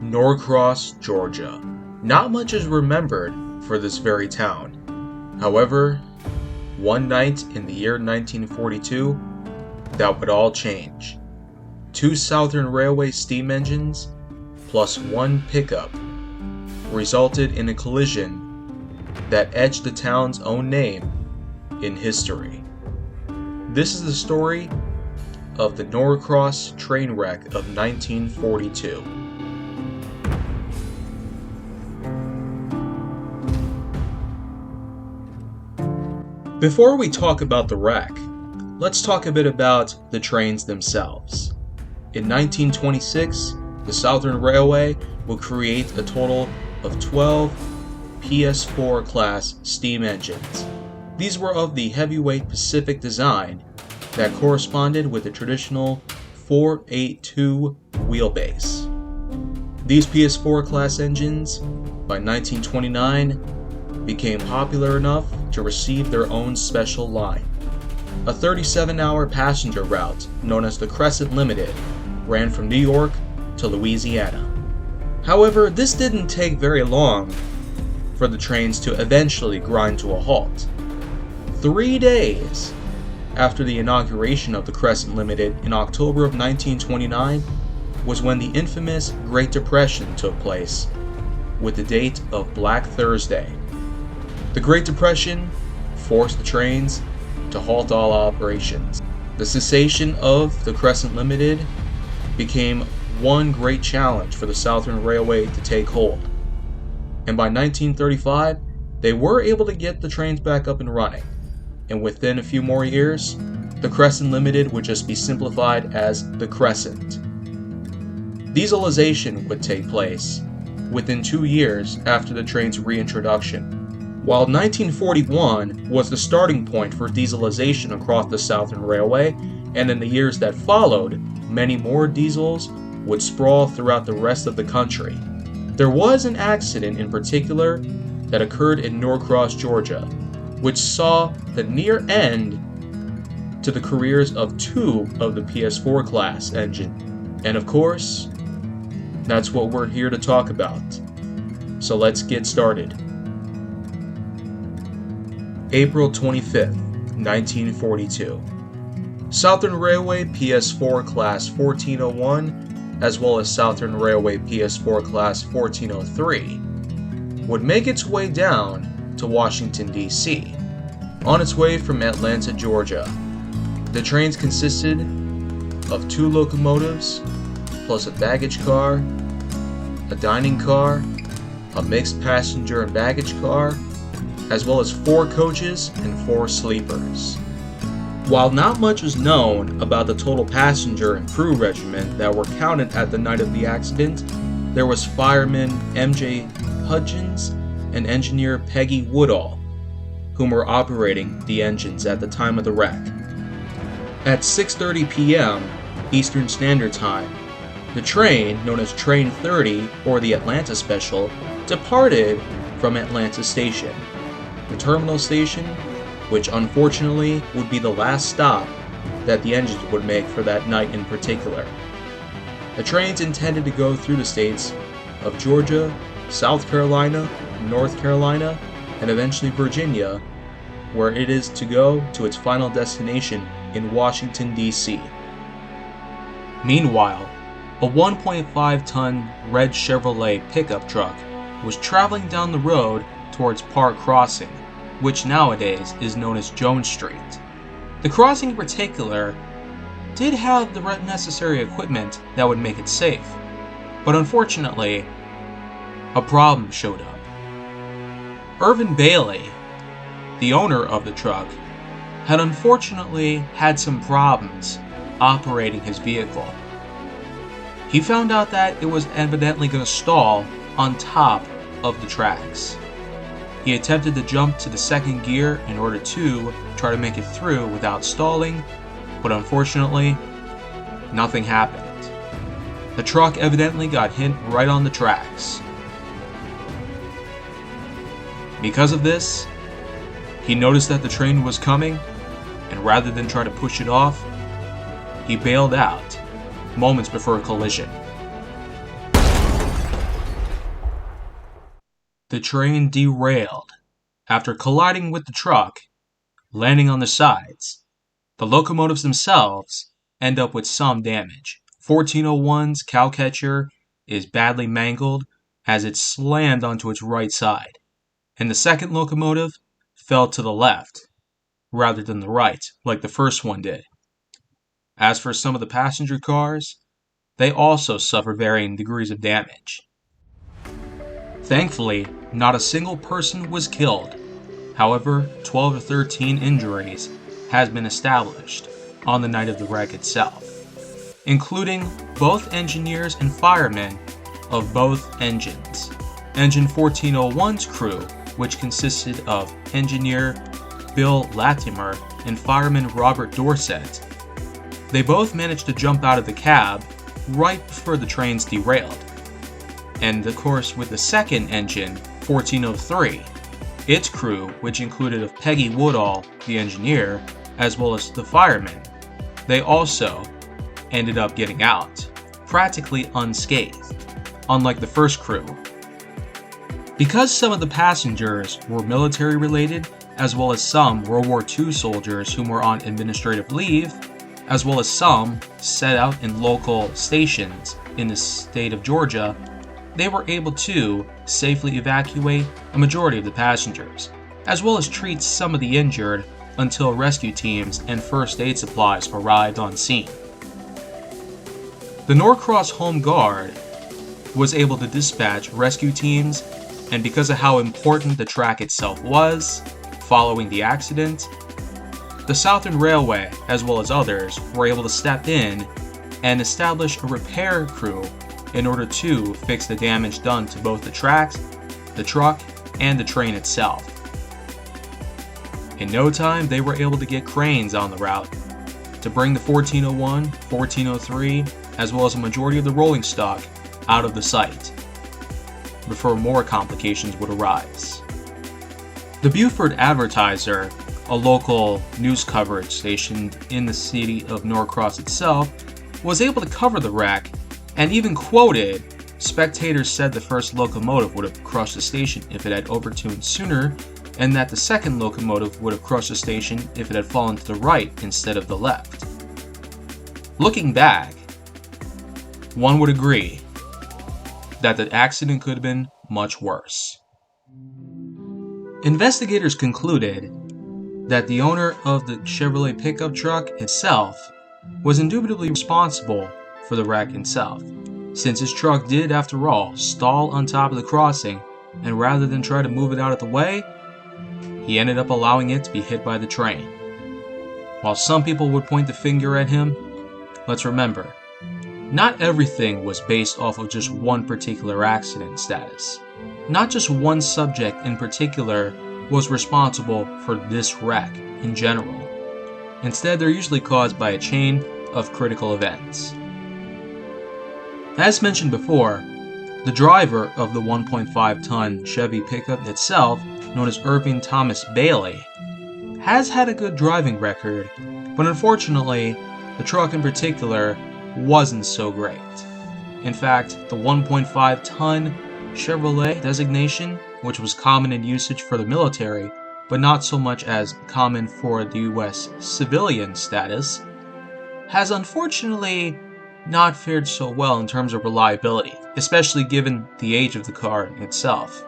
Norcross, Georgia. Not much is remembered for this very town. However, one night in the year 1942, that would all change. Two Southern Railway steam engines, plus one pickup, resulted in a collision that etched the town's own name in history. This is the story of the Norcross train wreck of 1942. Before we talk about the wreck, let's talk a bit about the trains themselves. In 1926, the Southern Railway will create a total of 12 PS4 class steam engines. These were of the heavyweight Pacific design that corresponded with the traditional 482 wheelbase. These PS4 class engines, by 1929, became popular enough to receive their own special line. A 37-hour passenger route known as the Crescent Limited ran from New York to Louisiana. However, this didn't take very long for the trains to eventually grind to a halt. 3 days after the inauguration of the Crescent Limited in October of 1929 was when the infamous Great Depression took place, with the date of Black Thursday. The Great Depression forced the trains to halt all operations. The cessation of the Crescent Limited became one great challenge for the Southern Railway to take hold. And by 1935, they were able to get the trains back up and running. And within a few more years, the Crescent Limited would just be simplified as the Crescent. Dieselization would take place within 2 years after the train's reintroduction. While 1941 was the starting point for dieselization across the Southern Railway, and in the years that followed, many more diesels would sprawl throughout the rest of the country. There was an accident in particular that occurred in Norcross, Georgia, which saw the near end to the careers of 2 of the PS4 class engines. And of course, that's what we're here to talk about. So let's get started. April 25th, 1942. Southern Railway PS4 Class 1401, as well as Southern Railway PS4 Class 1403, would make its way down to Washington, D.C., on its way from Atlanta, Georgia. The trains consisted of 2 locomotives, plus a baggage car, a dining car, a mixed passenger and baggage car, as well as 4 coaches and 4 sleepers. While not much is known about the total passenger and crew regiment that were counted at the night of the accident, there was fireman M.J. Hudgens and engineer Peggy Woodall, whom were operating the engines at the time of the wreck. At 6:30 p.m. Eastern Standard Time, the train, known as Train 30 or the Atlanta Special, departed from Atlanta Station. The terminal station, which unfortunately would be the last stop that the engines would make for that night in particular. The trains intended to go through the states of Georgia, South Carolina, North Carolina, and eventually Virginia, where it is to go to its final destination in Washington, D.C. Meanwhile, a 1.5-ton red Chevrolet pickup truck was traveling down the road towards Park Crossing, which nowadays is known as Jones Street. The crossing in particular did have the necessary equipment that would make it safe, but unfortunately, a problem showed up. Irvin Bailey, the owner of the truck, had unfortunately had some problems operating his vehicle. He found out that it was evidently going to stall on top of the tracks. He attempted to jump to the second gear in order to try to make it through without stalling, but unfortunately, nothing happened. The truck evidently got hit right on the tracks. Because of this, he noticed that the train was coming, and rather than try to push it off, he bailed out moments before a collision. The train derailed after colliding with the truck, landing on the sides. The locomotives themselves end up with some damage. 1401's cowcatcher is badly mangled as it slammed onto its right side, and the second locomotive fell to the left rather than the right, like the first one did. As for some of the passenger cars, they also suffered varying degrees of damage. Thankfully, not a single person was killed. However, 12 to 13 injuries has been established on the night of the wreck itself, including both engineers and firemen of both engines. Engine 1401's crew, which consisted of engineer Bill Latimer and fireman Robert Dorset, they both managed to jump out of the cab right before the trains derailed. And of course, with the second engine, 1403, its crew, which included of Peggy Woodall, the engineer, as well as the firemen, they also ended up getting out, practically unscathed, unlike the first crew. Because some of the passengers were military related, as well as some World War II soldiers whom were on administrative leave, as well as some set out in local stations in the state of Georgia, they were able to safely evacuate a majority of the passengers, as well as treat some of the injured until rescue teams and first aid supplies arrived on scene. The Norcross Home Guard was able to dispatch rescue teams, and because of how important the track itself was, following the accident, the Southern Railway, as well as others, were able to step in and establish a repair crew in order to fix the damage done to both the tracks, the truck, and the train itself. In no time, they were able to get cranes on the route to bring the 1401, 1403, as well as a majority of the rolling stock out of the site before more complications would arise. The Beaufort Advertiser, a local news coverage station in the city of Norcross itself, was able to cover the wreck and even quoted, "Spectators said the first locomotive would have crushed the station if it had overtuned sooner, and that the second locomotive would have crushed the station if it had fallen to the right instead of the left." Looking back, one would agree that the accident could have been much worse. Investigators concluded that the owner of the Chevrolet pickup truck itself was indubitably responsible for the wreck itself, since his truck did, after all, stall on top of the crossing, and rather than try to move it out of the way, he ended up allowing it to be hit by the train. While some people would point the finger at him, let's remember, not everything was based off of just one particular accident status. Not just one subject in particular was responsible for this wreck in general. Instead, they're usually caused by a chain of critical events. As mentioned before, the driver of the 1.5-ton Chevy pickup itself, known as Irving Thomas Bailey, has had a good driving record, but unfortunately, the truck in particular wasn't so great. In fact, the 1.5-ton Chevrolet designation, which was common in usage for the military, but not so much as common for the US civilian status, has unfortunately not fared so well in terms of reliability, especially given the age of the car itself.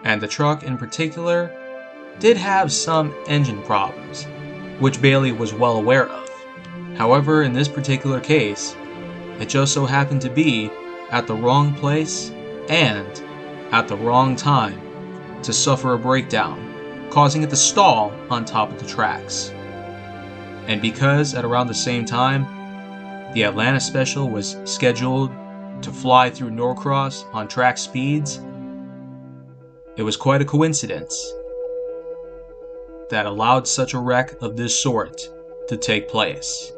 And the truck in particular did have some engine problems, which Bailey was well aware of. However, in this particular case, it just so happened to be at the wrong place and at the wrong time to suffer a breakdown, causing it to stall on top of the tracks. And because at around the same time, the Atlanta special was scheduled to fly through Norcross on track speeds, it was quite a coincidence that allowed such a wreck of this sort to take place.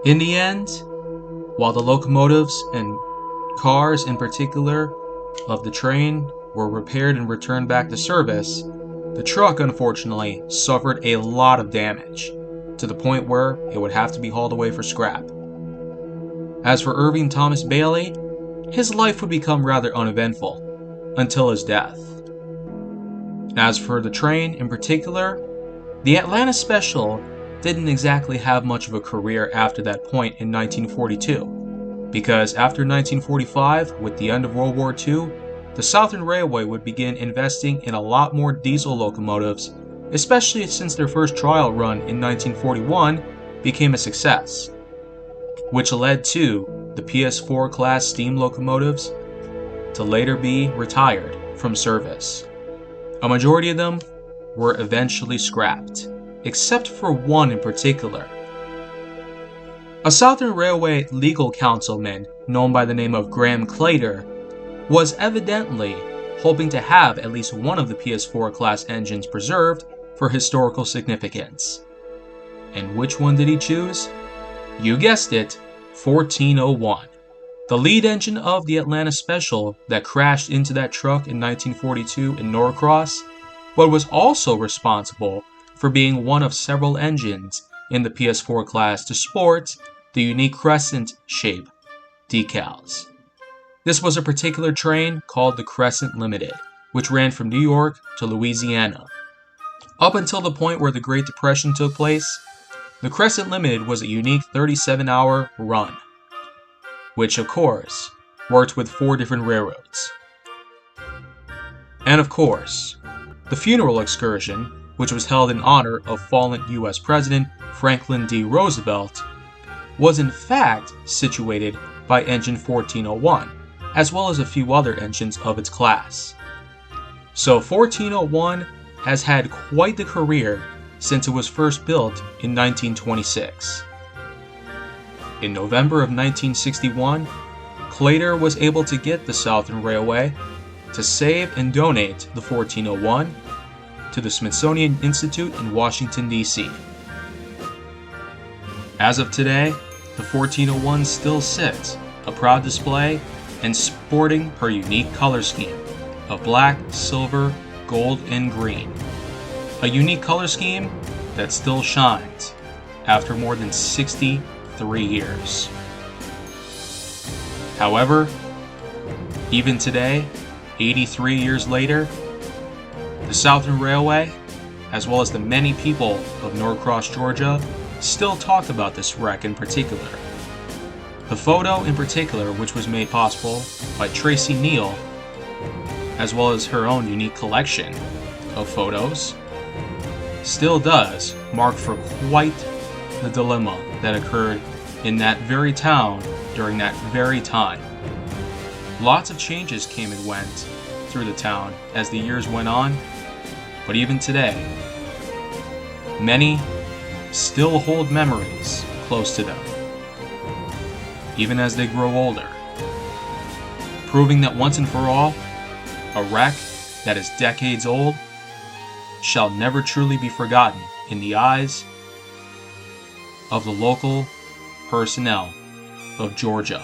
In the end, while the locomotives and cars in particular of the train were repaired and returned back to service, the truck unfortunately suffered a lot of damage, to the point where it would have to be hauled away for scrap. As for Irving Thomas Bailey, his life would become rather uneventful, until his death. As for the train in particular, the Atlanta Special didn't exactly have much of a career after that point in 1942, because after 1945, with the end of World War II, the Southern Railway would begin investing in a lot more diesel locomotives, especially since their first trial run in 1941 became a success, which led to the PS4 class steam locomotives to later be retired from service. A majority of them were eventually scrapped, except for one in particular. A Southern Railway legal councilman known by the name of Graham Claytor was evidently hoping to have at least one of the PS4 class engines preserved for historical significance. And which one did he choose? You guessed it, 1401. The lead engine of the Atlanta Special that crashed into that truck in 1942 in Norcross, but was also responsible for being one of several engines in the PS4 class to sport the unique crescent shape decals. This was a particular train called the Crescent Limited, which ran from New York to Louisiana. Up until the point where the Great Depression took place, the Crescent Limited was a unique 37-hour run, which of course worked with 4 different railroads. And of course, the funeral excursion, which was held in honor of fallen US President Franklin D. Roosevelt, was in fact situated by engine 1401, as well as a few other engines of its class. So 1401 has had quite the career since it was first built in 1926. In November of 1961, Claytor was able to get the Southern Railway to save and donate the 1401 to the Smithsonian Institute in Washington, D.C. As of today, the 1401 still sits, a proud display and sporting her unique color scheme of black, silver, gold, and green. A unique color scheme that still shines after more than 63 years. However, even today, 83 years later, the Southern Railway, as well as the many people of Norcross, Georgia, still talk about this wreck in particular. The photo in particular, which was made possible by Tracy Neal, as well as her own unique collection of photos, still does mark for quite the dilemma that occurred in that very town during that very time. Lots of changes came and went through the town as the years went on, but even today, many still hold memories close to them, even as they grow older, proving that once and for all, a wreck that is decades old shall never truly be forgotten in the eyes of the local personnel of Georgia.